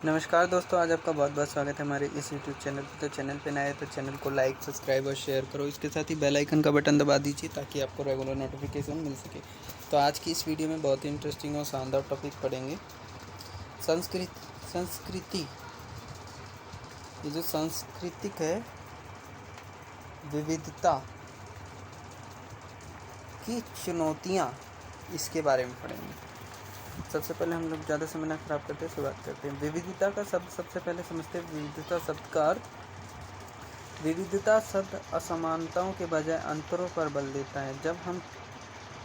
नमस्कार दोस्तों, आज आपका बहुत बहुत स्वागत है हमारे इस यूट्यूब चैनल पे। तो चैनल पे नए हैं तो चैनल को लाइक, सब्सक्राइब और शेयर करो। इसके साथ ही बेल आइकन का बटन दबा दीजिए ताकि आपको रेगुलर नोटिफिकेशन मिल सके। तो आज की इस वीडियो में बहुत ही इंटरेस्टिंग और शानदार टॉपिक पढ़ेंगे, संस्कृति। ये जो सांस्कृतिक है, विविधता की चुनौतियाँ, इसके बारे में पढ़ेंगे। सबसे पहले हम लोग ज़्यादा समय ना खराब करते शुरुआत करते हैं। विविधता का शब्द सबसे पहले समझते हैं। विविधता शब्द का अर्थ, विविधता शब्द असमानताओं के बजाय अंतरों पर बल देता है। जब हम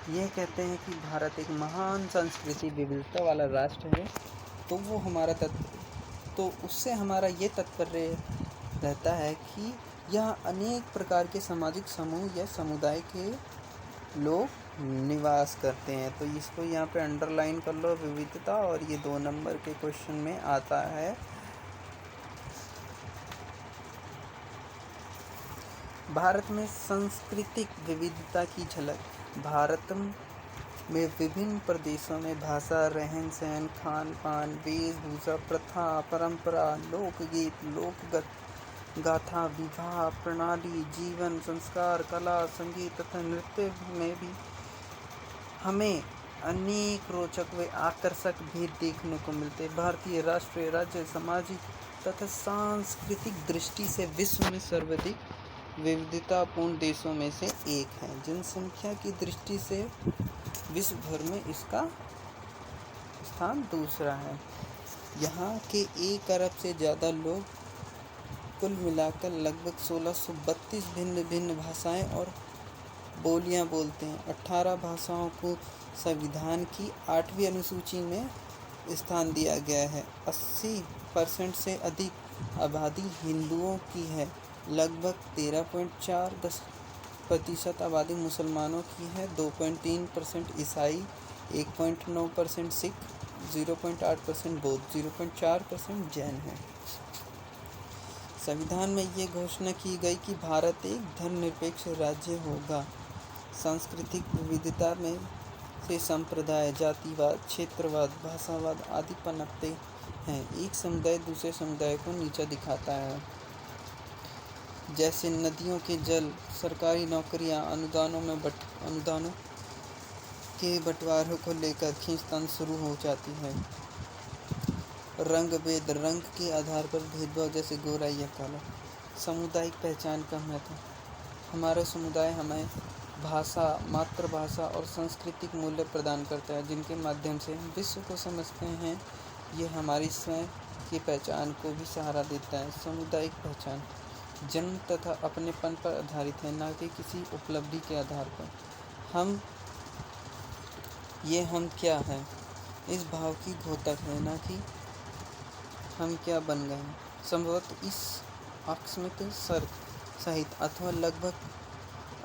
यह कहते हैं कि भारत एक महान संस्कृति विविधता वाला राष्ट्र है, तो वो हमारा तो उससे हमारा ये तात्पर्य रहता है कि यह अनेक प्रकार के सामाजिक समूह या समुदाय के लोग निवास करते हैं। तो इसको यहाँ पे अंडरलाइन कर लो, विविधता। और ये 2 नंबर के क्वेश्चन में आता है। भारत में सांस्कृतिक विविधता की झलक। भारत में विभिन्न प्रदेशों में भाषा, रहन सहन, खान पान, वेशभूषा, प्रथा, परंपरा, लोकगीत, गाथा, विवाह प्रणाली, जीवन संस्कार, कला, संगीत तथा नृत्य में भी हमें अनेक रोचक व आकर्षक भेद देखने को मिलते हैं। भारतीय राष्ट्रीय, राज्य, सामाजिक तथा सांस्कृतिक दृष्टि से विश्व में सर्वाधिक विविधतापूर्ण देशों में से एक है। जनसंख्या की दृष्टि से विश्व भर में इसका स्थान दूसरा है। यहाँ के 1 अरब से ज़्यादा लोग कुल मिलाकर लगभग 1632 भिन्न भिन्न भाषाएं और बोलियां बोलते हैं। 18 भाषाओं को संविधान की 8वीं अनुसूची में स्थान दिया गया है। 80% से अधिक आबादी हिंदुओं की है। लगभग 13.4% आबादी मुसलमानों की है। 2.3% ईसाई, 1.9% सिख, 0.8% बौद्ध, 0.4% जैन है। संविधान में ये घोषणा की गई कि भारत एक धर्मनिरपेक्ष राज्य होगा। सांस्कृतिक विविधता में से संप्रदाय, जातिवाद, क्षेत्रवाद, भाषावाद आदि पनपते हैं। एक समुदाय दूसरे समुदाय को नीचा दिखाता है। जैसे नदियों के जल, सरकारी नौकरियां, अनुदानों के बंटवारे को लेकर खींचतान शुरू हो जाती है। रंग भेद, रंग के आधार पर भेदभाव, जैसे गोरा या काला। सामुदायिक पहचान का महत्व। हमारा समुदाय हमें भाषा, मातृभाषा और सांस्कृतिक मूल्य प्रदान करता है, जिनके माध्यम से हम विश्व को समझते हैं। ये हमारी स्वयं की पहचान को भी सहारा देता है। सामुदायिक पहचान जन्म तथा अपनेपन पर आधारित है, न कि किसी उपलब्धि के आधार पर। हम क्या हैं, इस भाव की द्योतक है, न कि हम क्या बन गए हैं। संभवतः इस आकस्मिक शर्त सहित अथवा लगभग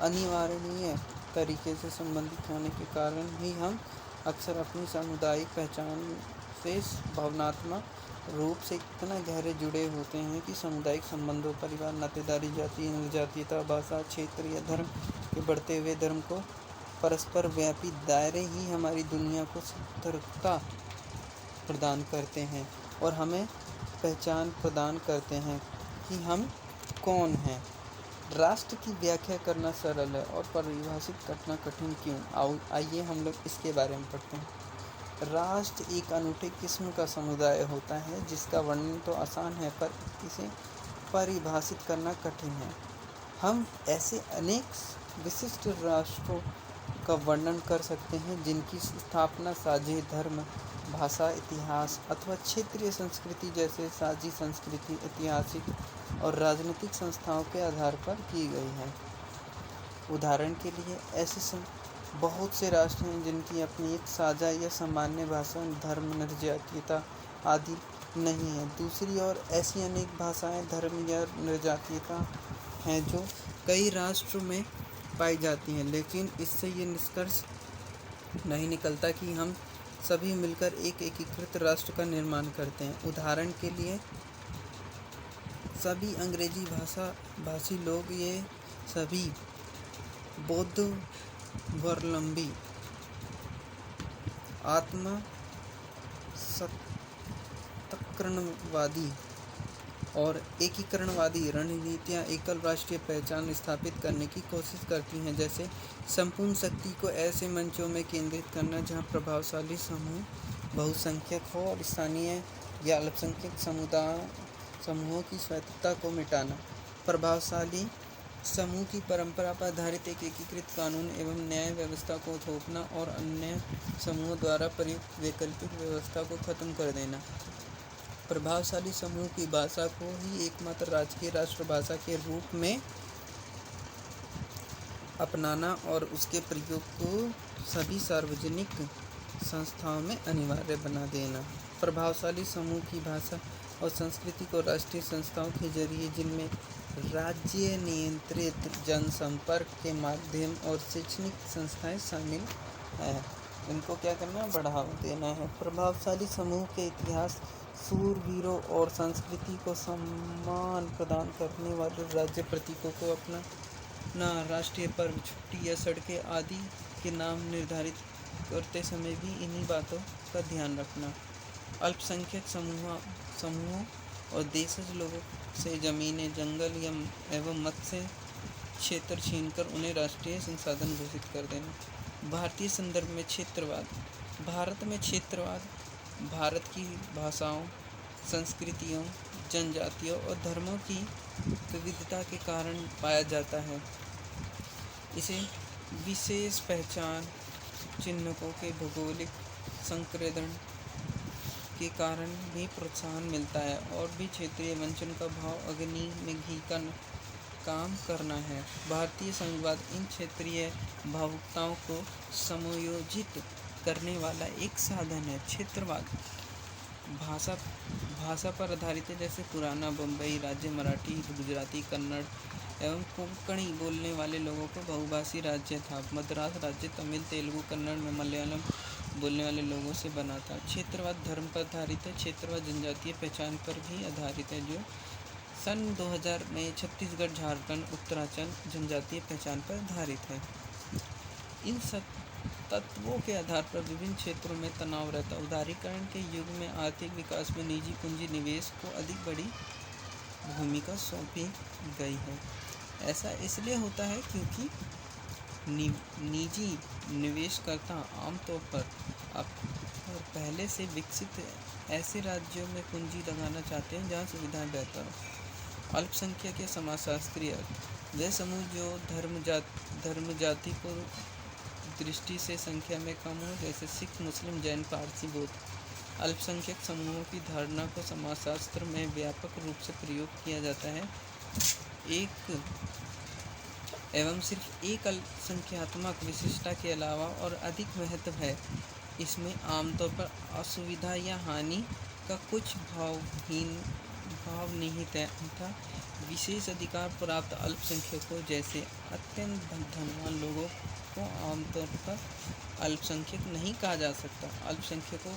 अनिवार्य तरीके से संबंधित होने के कारण ही हम अक्सर अपनी सामुदायिक पहचान से भावनात्मक रूप से इतना गहरे जुड़े होते हैं कि सामुदायिक संबंधों, परिवार, नातेदारी, जाति, जनजातीयता, भाषा, क्षेत्र या धर्म के बढ़ते हुए धर्म को परस्पर व्यापी दायरे ही हमारी दुनिया को सतर्कता प्रदान करते हैं और हमें पहचान प्रदान करते हैं कि हम कौन हैं। राष्ट्र की व्याख्या करना सरल है और परिभाषित करना कठिन क्यों? आइए हम लोग इसके बारे में पढ़ते हैं। राष्ट्र एक अनूठे किस्म का समुदाय होता है जिसका वर्णन तो आसान है, पर इसे परिभाषित करना कठिन है। हम ऐसे अनेक विशिष्ट राष्ट्रों का वर्णन कर सकते हैं जिनकी स्थापना साझे धर्म, भाषा, इतिहास अथवा क्षेत्रीय संस्कृति जैसे साझी संस्कृति, ऐतिहासिक और राजनीतिक संस्थाओं के आधार पर की गई है। उदाहरण के लिए ऐसे बहुत से राष्ट्र हैं जिनकी अपनी एक साझा या सामान्य भाषा, धर्म, निर्जातीयता आदि नहीं है। दूसरी ओर ऐसी अनेक भाषाएं, धर्म या निर्जातीयता हैं जो कई राष्ट्रों में पाई जाती हैं, लेकिन इससे ये निष्कर्ष नहीं निकलता कि हम सभी मिलकर एक एकीकृत राष्ट्र का निर्माण करते हैं। उदाहरण के लिए सभी अंग्रेजी भाषी लोग, ये सभी बौद्धावलंबी, आत्म एकीकरणवादी रणनीतियाँ एकल राष्ट्रीय पहचान स्थापित करने की कोशिश करती हैं, जैसे संपूर्ण शक्ति को ऐसे मंचों में केंद्रित करना जहां प्रभावशाली समूह बहुसंख्यक हो और स्थानीय या अल्पसंख्यक समूहों की स्वायत्तता को मिटाना। प्रभावशाली समूह की परंपरा पर आधारित एक एकीकृत कानून एवं न्याय व्यवस्था को थोपना और अन्य समूहों द्वारा प्रयुक्त वैकल्पिक व्यवस्था को खत्म कर देना। प्रभावशाली समूह की भाषा को ही एकमात्र राजकीय राष्ट्रभाषा के रूप में अपनाना और उसके प्रयोग को सभी सार्वजनिक संस्थाओं में अनिवार्य बना देना। प्रभावशाली समूह की भाषा और संस्कृति को राष्ट्रीय संस्थाओं के जरिए, जिनमें राज्य नियंत्रित जनसंपर्क के माध्यम और शैक्षणिक संस्थाएं शामिल हैं, इनको क्या करना है, बढ़ावा देना है। प्रभावशाली समूह के इतिहास, शूरवीरों और संस्कृति को सम्मान प्रदान करने वाले राज्य प्रतीकों को अपना राष्ट्रीय पर्व, छुट्टी या सड़कें आदि के नाम निर्धारित करते समय भी इन्हीं बातों का ध्यान रखना। अल्पसंख्यक समूहों और देशज लोगों से ज़मीनें, जंगल एवं मत्स्य क्षेत्र छीनकर उन्हें राष्ट्रीय संसाधन घोषित कर देना। भारतीय संदर्भ में क्षेत्रवाद। भारत में क्षेत्रवाद भारत की भाषाओं, संस्कृतियों, जनजातियों और धर्मों की विविधता के कारण पाया जाता है। इसे विशेष पहचान चिह्नकों के भौगोलिक संकेंद्रण के कारण भी प्रोत्साहन मिलता है और भी क्षेत्रीय वंचन का भाव अग्नि में घी का काम करना है। भारतीय संघवाद इन क्षेत्रीय भावुकताओं को समायोजित करने वाला एक साधन है। क्षेत्रवाद भाषा पर आधारित है, जैसे पुराना बम्बई राज्य मराठी, गुजराती, कन्नड़ एवं कोंकणी बोलने वाले लोगों को बहुभाषी राज्य था। मद्रास राज्य तमिल, तेलुगु, कन्नड़ में मलयालम बोलने वाले लोगों से बना था। क्षेत्रवाद धर्म पर आधारित है। क्षेत्रवाद जनजातीय पहचान पर भी आधारित है, जो सन 2000 में छत्तीसगढ़, झारखंड, उत्तराखंड जनजातीय पहचान पर आधारित है। इन सब तत्वों के आधार पर विभिन्न क्षेत्रों में तनाव रहता। उदारीकरण के युग में आर्थिक विकास में निजी पूंजी निवेश को अधिक बड़ी भूमिका सौंपी गई है। ऐसा इसलिए होता है क्योंकि निजी निवेशकर्ता आमतौर पर पहले से विकसित ऐसे राज्यों में पूंजी लगाना चाहते हैं जहां सुविधाएं बेहतर हो। अल्पसंख्यक या समाजशास्त्रीय वे समूह जो धर्म जाति को दृष्टि से संख्या में कम हो, जैसे सिख, मुस्लिम, जैन, पारसी, बौद्ध। अल्पसंख्यक समूहों की धारणा को समाजशास्त्र में व्यापक रूप से प्रयोग किया जाता है। सिर्फ एक अल्पसंख्यात्मक विशिष्टता के अलावा और अधिक महत्व है। इसमें आमतौर पर असुविधा या हानि का कुछ भाव निहित है, तथा विशेष अधिकार प्राप्त अल्पसंख्यकों जैसे अत्यंत धनवान लोगों को आमतौर पर अल्पसंख्यक नहीं कहा जा सकता। अल्पसंख्यकों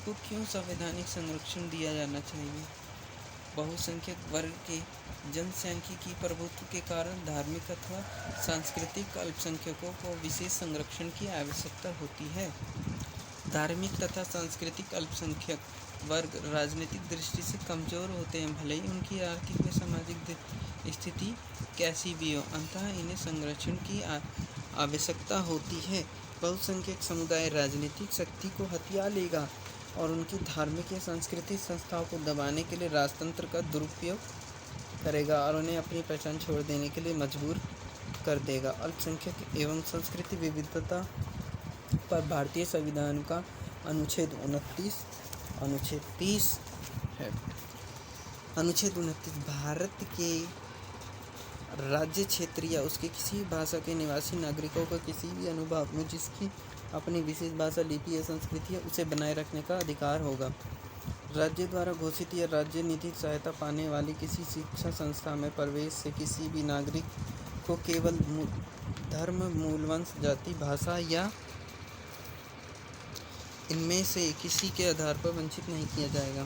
को क्यों संवैधानिक संरक्षण दिया जाना चाहिए? बहुसंख्यक वर्ग के जनसांख्यिकी प्रभुत्व के कारण धार्मिक अथवा सांस्कृतिक अल्पसंख्यकों को विशेष संरक्षण की आवश्यकता होती है। धार्मिक तथा सांस्कृतिक अल्पसंख्यक वर्ग राजनीतिक दृष्टि से कमजोर होते हैं, भले ही उनकी आर्थिक व सामाजिक स्थिति कैसी भी हो, अंततः इन्हें संरक्षण की आवश्यकता होती है। बहुसंख्यक समुदाय राजनीतिक शक्ति को हथिया लेगा और उनकी धार्मिक या सांस्कृतिक संस्थाओं को दबाने के लिए राजतंत्र का दुरुपयोग करेगा और उन्हें अपनी पहचान छोड़ देने के लिए मजबूर कर देगा। अल्पसंख्यक एवं संस्कृति विविधता पर भारतीय संविधान का अनुच्छेद 30 है। अनुच्छेद 29 भारत के राज्य, क्षेत्र या उसके किसी भाषा के निवासी नागरिकों को किसी भी अनुभाग में जिसकी अपनी विशेष भाषा, लिपि या संस्कृति है उसे बनाए रखने का अधिकार होगा। राज्य द्वारा घोषित या राज्य निधित सहायता पाने वाली किसी शिक्षा संस्था में प्रवेश से किसी भी नागरिक को केवल धर्म, मूल वंश, जाति, भाषा या इनमें से किसी के आधार पर वंचित नहीं किया जाएगा।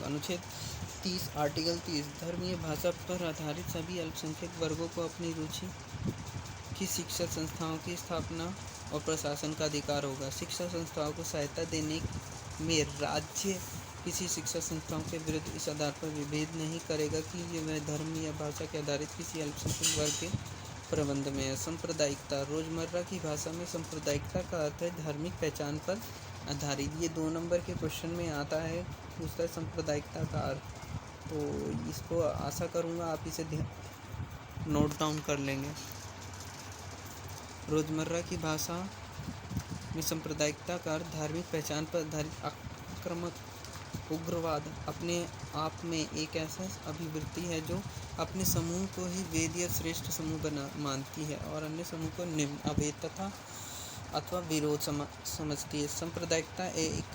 अनुच्छेद 30 आर्टिकल 30 धर्म या भाषा पर आधारित सभी अल्पसंख्यक वर्गों को अपनी रुचि की शिक्षा संस्थाओं की स्थापना और प्रशासन का अधिकार होगा। शिक्षा संस्थाओं को सहायता देने में राज्य किसी शिक्षा संस्थाओं के विरुद्ध इस आधार पर विभेद नहीं करेगा कि ये वह धर्म या भाषा के आधारित किसी अल्पसंख्यक वर्ग के प्रबंध में है। सांप्रदायिकता। रोजमर्रा की भाषा में सांप्रदायिकता का अर्थ है धार्मिक पहचान पर आधारित। ये 2 नंबर के क्वेश्चन में आता है, पूछता है सांप्रदायिकता का अर्थ। तो इसको आशा करूँगा आप इसे नोट डाउन कर लेंगे। रोजमर्रा की भाषा में सांप्रदायिकता का अर्थ धार्मिक पहचान पर आधारित आक्रामक उग्रवाद अपने आप में एक ऐसा अभिवृत्ति है जो अपने समूह को ही वेद या श्रेष्ठ समूह मानती है और अन्य समूह को निम्न, अभेद तथा अथवा विरोध समझती है। सांप्रदायिकता एक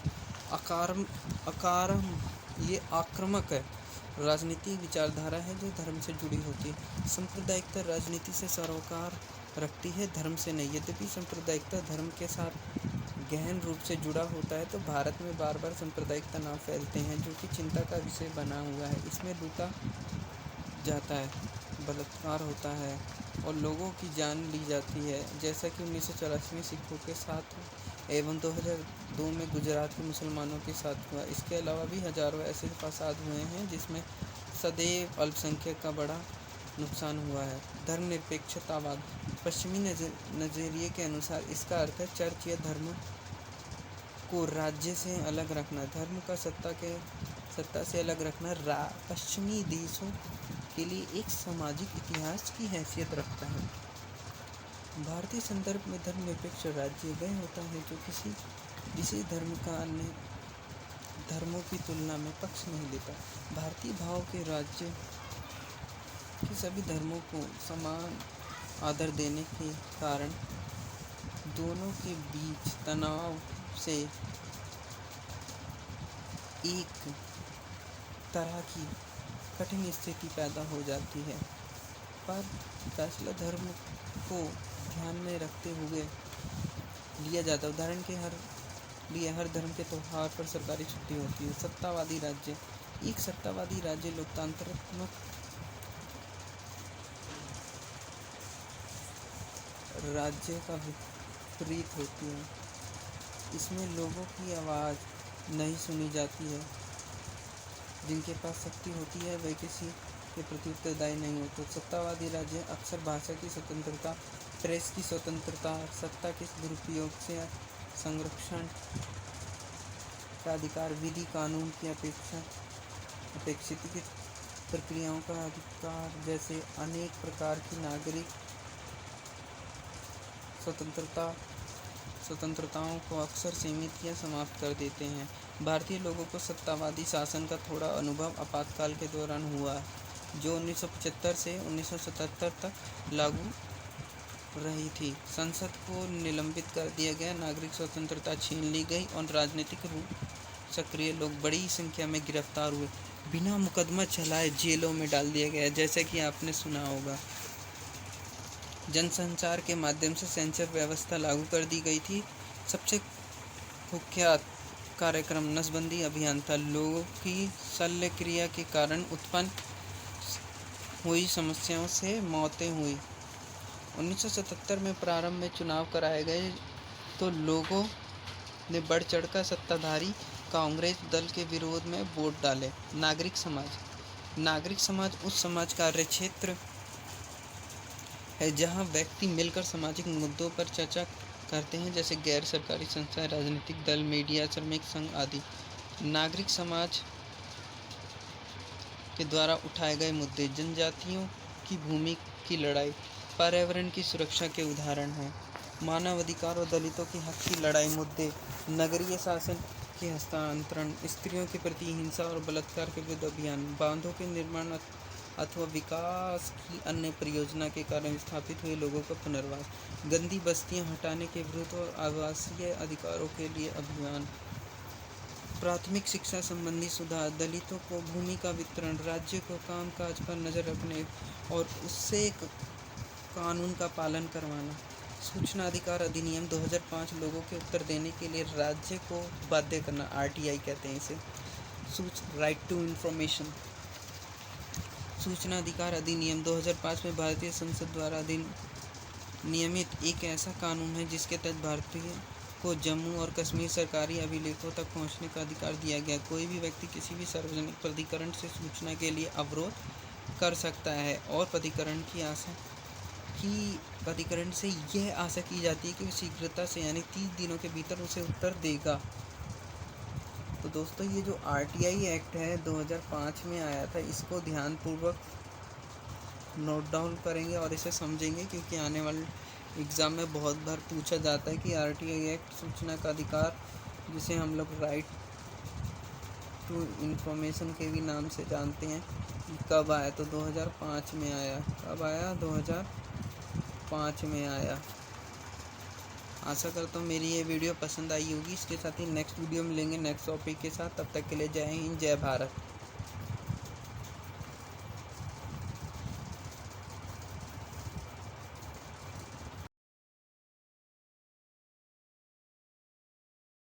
ये आक्रामक है राजनीतिक विचारधारा है जो धर्म से जुड़ी होती है। सांप्रदायिकता राजनीति से सरोकार रखती है, धर्म से नहीं। यद्यपि सांप्रदायिकता धर्म के साथ गहन रूप से जुड़ा होता है तो भारत में बार बार सांप्रदायिक तनाव फैलते हैं जो कि चिंता का विषय बना हुआ है। इसमें लूटा जाता है, बलात्कार होता है और लोगों की जान ली जाती है, जैसा कि 1984 में सिखों के साथ एवं 2002 में गुजरात के मुसलमानों के साथ हुआ। इसके अलावा भी हजारों ऐसे फसाद हुए हैं जिसमें सदैव अल्पसंख्यक का बड़ा नुकसान हुआ है। धर्मनिरपेक्षतावाद। पश्चिमी नजरिए के अनुसार इसका अर्थ है चर्च या धर्म को राज्य से अलग रखना, धर्म का सत्ता से अलग रखना पश्चिमी देशों के लिए एक सामाजिक इतिहास की हैसियत रखता है। भारतीय संदर्भ में धर्मनिरपेक्ष राज्य वह होता है जो किसी विशेष धर्म का अन्य धर्मों की तुलना में पक्ष नहीं लेता। भारतीय भाव के राज्य के सभी धर्मों को समान आदर देने के कारण दोनों के बीच तनाव से एक तरह की कठिन स्थिति पैदा हो जाती है, पर फैसला धर्म को ध्यान में रखते हुए लिया जाता है। उदाहरण के हर धर्म के त्यौहार पर सरकारी छुट्टी होती है। सत्तावादी राज्य। एक सत्तावादी राज्य लोकतंत्रात्मक राज्य का विपरीत होती है। इसमें लोगों की आवाज़ नहीं सुनी जाती है। जिनके पास शक्ति होती है वे किसी के प्रति उत्तरदायी नहीं होते। सत्तावादी राज्य अक्सर भाषा की स्वतंत्रता, प्रेस की स्वतंत्रता, सत्ता के दुरुपयोग से संरक्षण का अधिकार, विधि कानून की अपेक्षित प्रक्रियाओं का अधिकार जैसे अनेक प्रकार की नागरिक स्वतंत्रताओं को अक्सर सीमित या समाप्त कर देते हैं। भारतीय लोगों को सत्तावादी शासन का थोड़ा अनुभव आपातकाल के दौरान हुआ, जो 1975 से 1977 तक लागू रही थी। संसद को निलंबित कर दिया गया, नागरिक स्वतंत्रता छीन ली गई और राजनीतिक रूप सक्रिय लोग बड़ी संख्या में गिरफ्तार हुए, बिना मुकदमा चलाए जेलों में डाल दिया गया, जैसे कि आपने सुना होगा। जनसंचार के माध्यम से सेंसर व्यवस्था लागू कर दी गई थी। सबसे कुख्यात कार्यक्रम नसबंदी अभियान था। लोगों की शल्य क्रिया के कारण उत्पन्न हुई समस्याओं से मौतें हुई। 1977 में प्रारंभ में चुनाव कराए गए तो लोगों ने बढ़ चढ़कर सत्ताधारी कांग्रेस दल के विरोध में वोट डाले। नागरिक समाज उस समाज कार्य क्षेत्र है जहां व्यक्ति मिलकर सामाजिक मुद्दों पर चर्चा करते हैं, जैसे गैर सरकारी संस्थाएं, राजनीतिक दल, मीडिया, श्रमिक संघ आदि। नागरिक समाज के द्वारा उठाए गए मुद्दे जनजातियों की भूमि की लड़ाई, पर्यावरण की सुरक्षा के उदाहरण हैं। मानवाधिकार और दलितों के हक की लड़ाई मुद्दे, नगरीय शासन के हस्तांतरण, स्त्रियों के प्रति हिंसा और बलात्कार के विरुद्ध अभियान, बांधों के निर्माण अथवा विकास की अन्य परियोजना के कारण स्थापित हुए लोगों का पुनर्वास, गंदी बस्तियां हटाने के विरुद्ध और आवासीय अधिकारों के लिए अभियान, प्राथमिक शिक्षा संबंधी सुधार, दलितों को भूमि का वितरण, राज्य को कामकाज पर नज़र रखने और उससे कानून का पालन करवाना, सूचना अधिकार अधिनियम 2005 लोगों के उत्तर देने के लिए राज्य को बाध्य करना, RTI कहते हैं इसे, राइट टू इंफॉर्मेशन। सूचना अधिकार अधिनियम 2005 में भारतीय संसद द्वारा नियमित एक ऐसा कानून है जिसके तहत भारतीय को जम्मू और कश्मीर सरकारी अभिलेखों तक पहुंचने का अधिकार दिया गया। कोई भी व्यक्ति किसी भी सार्वजनिक प्राधिकरण से सूचना के लिए अवरोध कर सकता है और प्राधिकरण से यह आशा की जाती है कि वह शीघ्रता से यानी 30 दिनों के भीतर उसे उत्तर देगा। तो दोस्तों, ये जो RTI एक्ट है 2005 में आया था, इसको ध्यानपूर्वक नोट डाउन करेंगे और इसे समझेंगे, क्योंकि आने वाले एग्ज़ाम में बहुत बार पूछा जाता है कि RTI एक्ट सूचना का अधिकार, जिसे हम लोग राइट टू इन्फॉर्मेशन के भी नाम से जानते हैं, कब आया? तो 2005 में आया। कब आया? 2005 में आया। आशा करता हूँ मेरी ये वीडियो पसंद आई होगी। इसके साथ ही नेक्स्ट वीडियो मिलेंगे नेक्स्ट टॉपिक के साथ। तब तक के लिए जय हिंद, जय भारत।